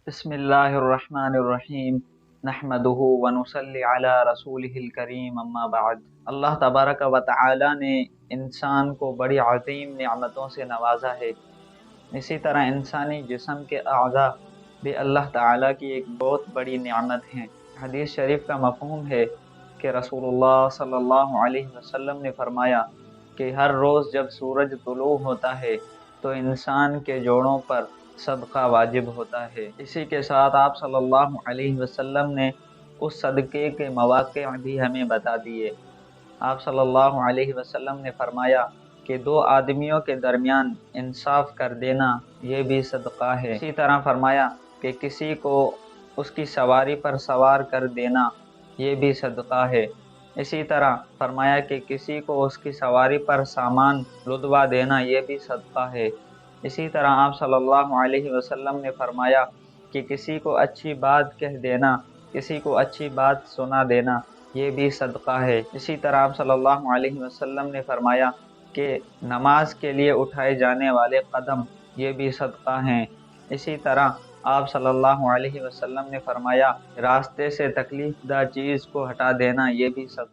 बिस्मिल्लाहिर्रहमानिर्रहीम नहमदुहु व नुसल्ली अला रसूलिहिल करीम अम्मा बाद। अल्लाह तबारक व तआला ने इंसान को बड़ी अजीम नेमतों से नवाजा है। इसी तरह इंसानी जिस्म के अज़ा भी अल्लाह ताला की एक बहुत बड़ी नेमत हैं। हदीस शरीफ का मफ़हूम है कि रसूलुल्लाह सल्लल्लाहु अलैहि वसल्लम ने फरमाया कि हर रोज़ जब सूरज तुलू होता है तो इंसान के जोड़ों पर सदका वाजिब होता है। इसी के साथ आप सल्लल्लाहु अलैहि वसल्लम ने उस सदक़े के मौक़े भी हमें बता दिए। आप सल्लल्लाहु अलैहि वसल्लम ने फरमाया कि दो आदमियों के दरमियान इंसाफ कर देना ये भी सदका है। इसी तरह फरमाया कि किसी को उसकी सवारी पर सवार कर देना ये भी सदका है। इसी तरह फरमाया कि किसी को उसकी सवारी पर सामान लुदवा देना ये भी सदका है। इसी तरह आप सल्लल्लाहु अलैहि वसल्लम ने फरमाया कि किसी को अच्छी बात कह देना, किसी को अच्छी बात सुना देना ये भी सदका है। इसी तरह आप सल्लल्लाहु अलैहि वसल्लम ने फरमाया कि नमाज के लिए उठाए जाने वाले कदम ये भी सदका हैं। इसी तरह आप सल्लल्लाहु अलैहि वसल्लम ने फरमाया रास्ते से तकलीफ दा चीज़ को हटा देना ये भी सदका